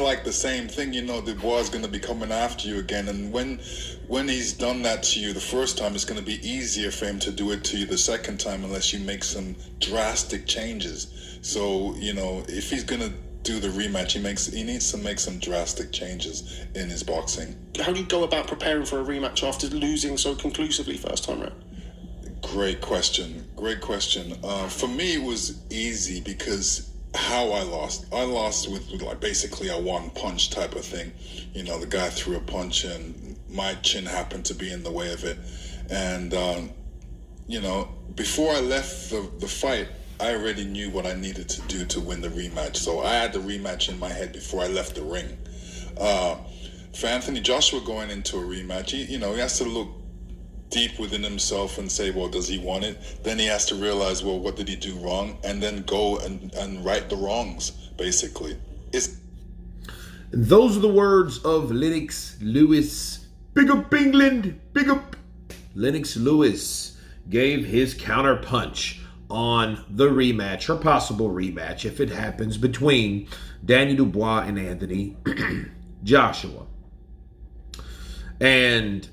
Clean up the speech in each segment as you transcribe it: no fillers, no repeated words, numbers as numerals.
of like the same thing. You know, Dubois is going to be coming after you again, and when he's done that to you the first time, it's going to be easier for him to do it to you the second time, unless you make some drastic changes. So, you know, if he's going to do the rematch, he needs to make some drastic changes in his boxing. How do you go about preparing for a rematch after losing so conclusively first time round? Great question. For me, it was easy because how I lost with like basically a one punch type of thing. You know, the guy threw a punch and my chin happened to be in the way of it. And, you know, before I left the fight, I already knew what I needed to do to win the rematch. So I had the rematch in my head before I left the ring. For Anthony Joshua going into a rematch, he has to look deep within himself and say, well, does he want it? Then he has to realize, well, what did he do wrong? And then go and right the wrongs, basically. Those are the words of Lennox Lewis. Big up England, big up. Lennox Lewis gave his counter punch on the rematch, or possible rematch, if it happens, between Daniel Dubois and Anthony Joshua. And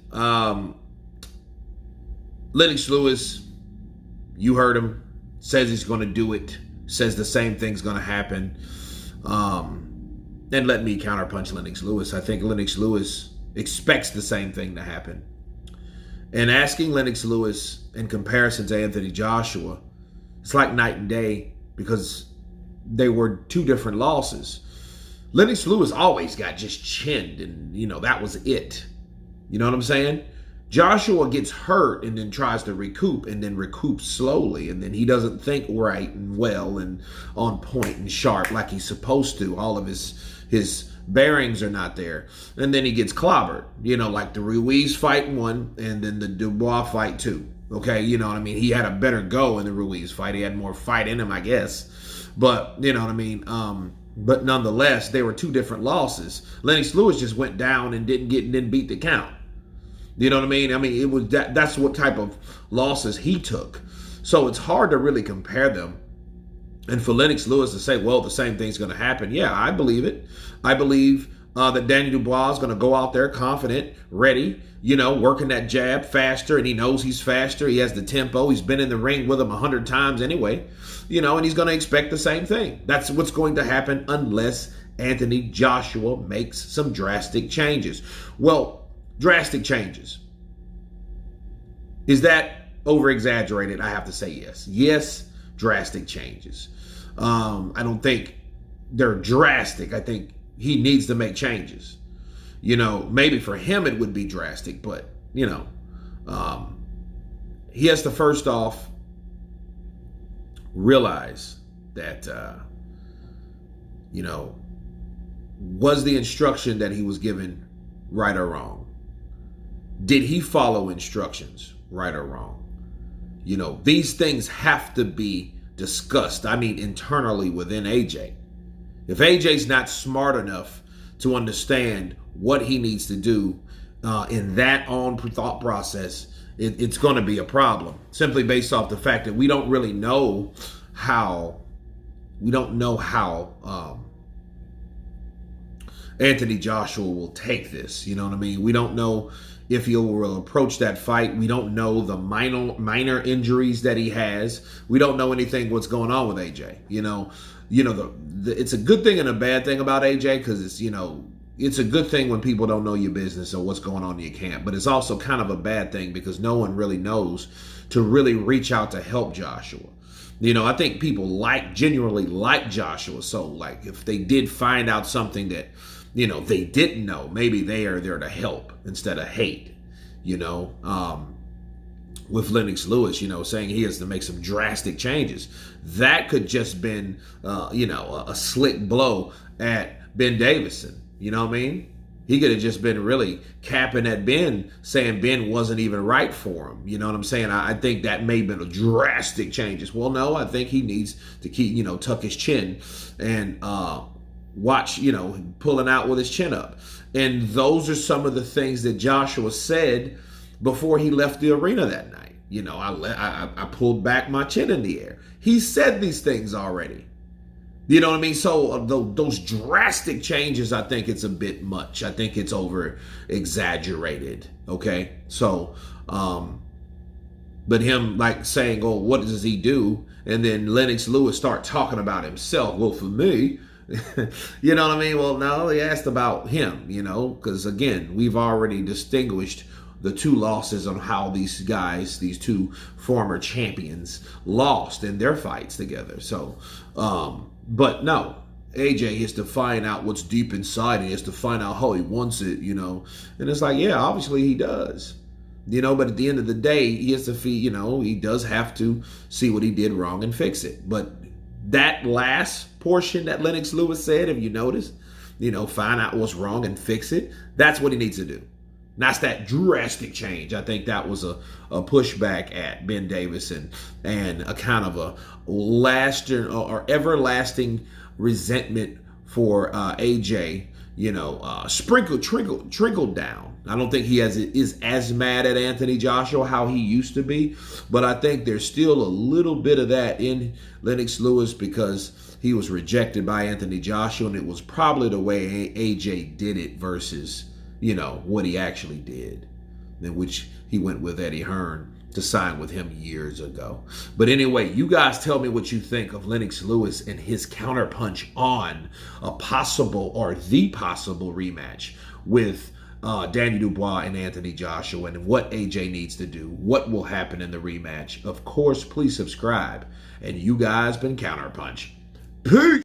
Lennox Lewis, you heard him, says he's going to do it, says the same thing's going to happen. And let me counterpunch Lennox Lewis. I think Lennox Lewis expects the same thing to happen. And asking Lennox Lewis in comparison to Anthony Joshua, it's like night and day, because they were two different losses. Lennox Lewis always got just chinned, and, that was it. You know what I'm saying? Joshua gets hurt and then tries to recoup, and then recoups slowly, and then he doesn't think right and well and on point and sharp like he's supposed to. All of his bearings are not there. And then he gets clobbered, like the Ruiz fight 1 and then the Dubois fight 2. Okay, you know what I mean? He had a better go in the Ruiz fight. He had more fight in him, I guess. But, you know what I mean? But nonetheless, they were two different losses. Lennox Lewis just went down and didn't beat the count. You know what I mean? It was that's what type of losses he took. So it's hard to really compare them. And for Lennox Lewis to say, well, the same thing's going to happen. Yeah, I believe it. I believe that Daniel Dubois is going to go out there confident, ready, working that jab faster, and he knows he's faster. He has the tempo. He's been in the ring with him 100 times anyway, and he's going to expect the same thing. That's what's going to happen unless Anthony Joshua makes some drastic changes. Well, drastic changes. Is that over-exaggerated? I have to say yes. Yes, drastic changes. I don't think they're drastic. I think he needs to make changes. Maybe for him it would be drastic, but, he has to first off realize that, was the instruction that he was given right or wrong? Did he follow instructions right or wrong? These things have to be discussed, internally within AJ. If AJ's not smart enough to understand what he needs to do in that own thought process, it's going to be a problem, simply based off the fact that we don't really know how Anthony Joshua will take this. You know what I mean? We don't know if he will approach that fight. We don't know the minor injuries that he has. We don't know anything what's going on with AJ. It's a good thing and a bad thing about AJ, because it's a good thing when people don't know your business or what's going on in your camp, but it's also kind of a bad thing because no one really knows to really reach out to help Joshua. I think people genuinely like Joshua. So like if they did find out something that, they didn't know, maybe they are there to help instead of hate, with Lennox Lewis, saying he has to make some drastic changes. That could just been, a slick blow at Ben Davison. You know what I mean? He could have just been really capping at Ben, saying Ben wasn't even right for him. You know what I'm saying? I think that may have been a drastic changes. Well, no, I think he needs to keep, tuck his chin and watch, pulling out with his chin up. And those are some of the things that Joshua said before he left the arena that night. I pulled back my chin in the air. He said these things already. You know what I mean? So those drastic changes, I think it's a bit much. I think it's over exaggerated. Okay, so but him like saying, "Oh, what does he do?" And then Lennox Lewis start talking about himself. Well, for me, you know what I mean? Well, no, he asked about him. You know, because again, we've already distinguished the two losses on how these guys, these two former champions, lost in their fights together. So, but no, AJ is to find out what's deep inside. He has to find out how he wants it, you know. And it's like, yeah, obviously he does. You know, but at the end of the day, he has to you know, he does have to see what he did wrong and fix it. But that last portion that Lennox Lewis said, if you notice, you know, find out what's wrong and fix it, that's what he needs to do. That's that drastic change. I think that was a pushback at Ben Davis and a kind of a lasting or everlasting resentment for AJ, you know, trickled down. I don't think he is as mad at Anthony Joshua how he used to be, but I think there's still a little bit of that in Lennox Lewis because he was rejected by Anthony Joshua, and it was probably the way AJ did it versus, you know, what he actually did, in which he went with Eddie Hearn to sign with him years ago. But anyway, you guys tell me what you think of Lennox Lewis and his counterpunch on a possible or the possible rematch with Daniel Dubois and Anthony Joshua, and what AJ needs to do, what will happen in the rematch. Of course, please subscribe. And you guys been Counterpunch. Peace!